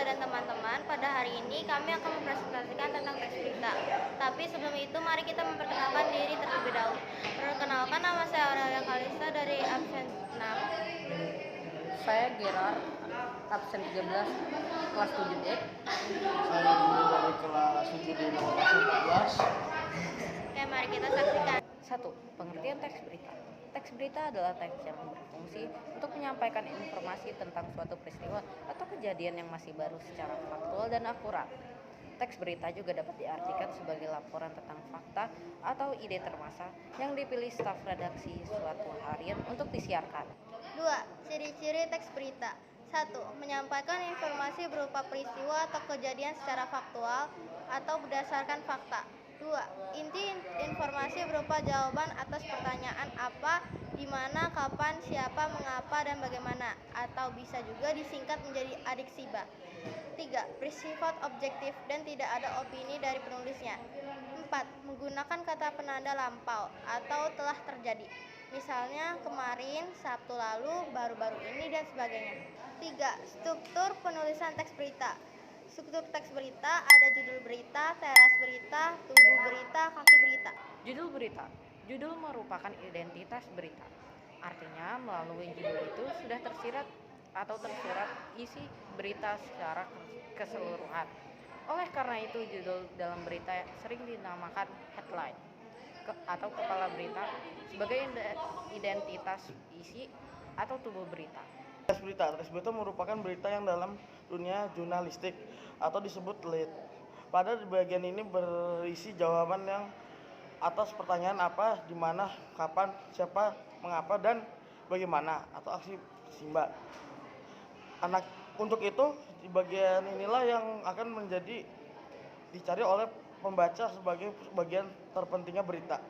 dan teman-teman, pada hari ini kami akan mempresentasikan tentang teks berita. Tapi sebelum itu, mari kita memperkenalkan diri terlebih dahulu. Perkenalkan, nama saya Aurelia Kalista dari absen 6. Saya Gerard, absen 13, kelas 7D. Saya dari kelas 7D nomor 14. Oke, mari kita saksikan. 1. Pengertian teks berita. Teks berita adalah teks yang berfungsi untuk menyampaikan informasi tentang suatu peristiwa atau kejadian yang masih baru secara faktual dan akurat. Teks berita juga dapat diartikan sebagai laporan tentang fakta atau ide termasa yang dipilih staf redaksi suatu harian untuk disiarkan. 2. Ciri-ciri teks berita. 1. Menyampaikan informasi berupa peristiwa atau kejadian secara faktual atau berdasarkan fakta. 2. Inti informasi berupa jawaban atas pertanyaan apa, di mana, kapan, siapa, mengapa, dan bagaimana, atau bisa juga disingkat menjadi adiksiba. 3. Bersifat objektif dan tidak ada opini dari penulisnya. 4. Menggunakan kata penanda lampau atau telah terjadi. Misalnya kemarin, Sabtu lalu, baru-baru ini, dan sebagainya. 3. Struktur penulisan teks berita. Struktur teks berita ada judul berita, teras berita, tubuh berita, kaki berita. Judul berita. Judul merupakan identitas berita. Artinya melalui judul itu sudah tersirat atau tersurat isi berita secara keseluruhan. Oleh karena itu judul dalam berita sering dinamakan headline atau kepala berita sebagai identitas isi atau tubuh berita. Teks berita merupakan berita yang dalam dunia jurnalistik atau disebut lead. Pada bagian ini berisi jawaban yang atas pertanyaan apa, di mana, kapan, siapa, mengapa, dan bagaimana, atau aksi simba. Untuk itu, di bagian inilah yang akan menjadi dicari oleh pembaca sebagai bagian terpentingnya berita.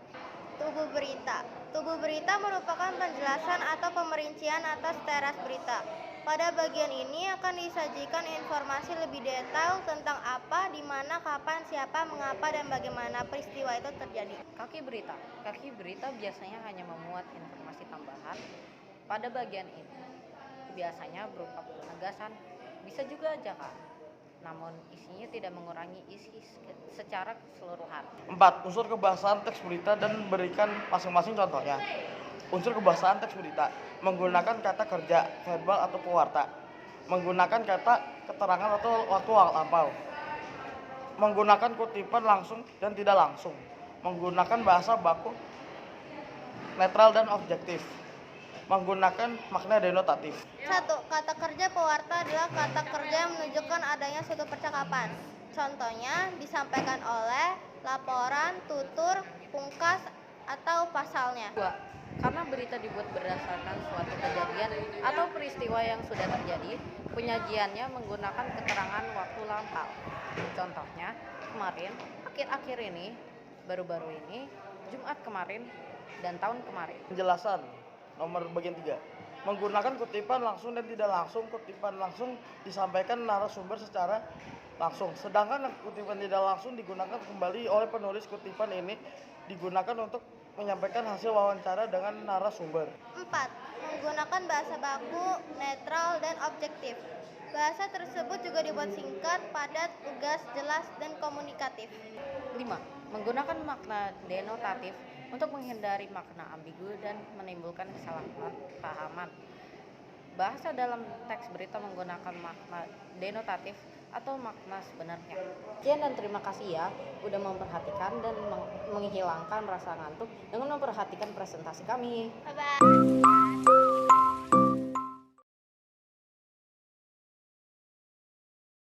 Tubuh berita. Tubuh berita merupakan penjelasan atau pemerincian atas teras berita. Pada bagian ini akan disajikan informasi lebih detail tentang apa, di mana, kapan, siapa, mengapa, dan bagaimana peristiwa itu terjadi. Kaki berita. Kaki berita biasanya hanya memuat informasi tambahan pada bagian ini. Biasanya berupa penegasan, bisa juga ajakan. Namun isinya tidak mengurangi isi secara keseluruhan. 4. Unsur kebahasaan teks berita dan berikan masing-masing contohnya. Unsur kebahasaan teks berita menggunakan kata kerja, verbal atau pewarta, menggunakan kata keterangan atau waktu lampau, menggunakan kutipan langsung dan tidak langsung, menggunakan bahasa baku netral dan objektif, menggunakan makna denotatif. 1. Kata kerja pewarta adalah kata kerja yang menunjukkan adanya suatu percakapan. Contohnya disampaikan oleh, laporan, tutur, pungkas, atau pasalnya. 2. Karena berita dibuat berdasarkan suatu kejadian atau peristiwa yang sudah terjadi, penyajiannya menggunakan keterangan waktu lampau. Contohnya, kemarin, akhir-akhir ini, baru-baru ini, Jumat kemarin, dan tahun kemarin. Penjelasan nomor bagian 3. Menggunakan kutipan langsung dan tidak langsung. Kutipan langsung disampaikan narasumber secara langsung, sedangkan kutipan tidak langsung digunakan kembali oleh penulis. Kutipan ini digunakan untuk menyampaikan hasil wawancara dengan narasumber. 4. Menggunakan bahasa baku, netral, dan objektif. Bahasa tersebut juga dibuat singkat, padat, tegas, jelas, dan komunikatif. 5. Menggunakan makna denotatif untuk menghindari makna ambigu dan menimbulkan kesalahpahaman. Bahasa dalam teks berita menggunakan makna denotatif atau makna sebenarnya. Sekian dan terima kasih ya udah memperhatikan dan menghilangkan rasa ngantuk dengan memperhatikan presentasi kami. Bye-bye.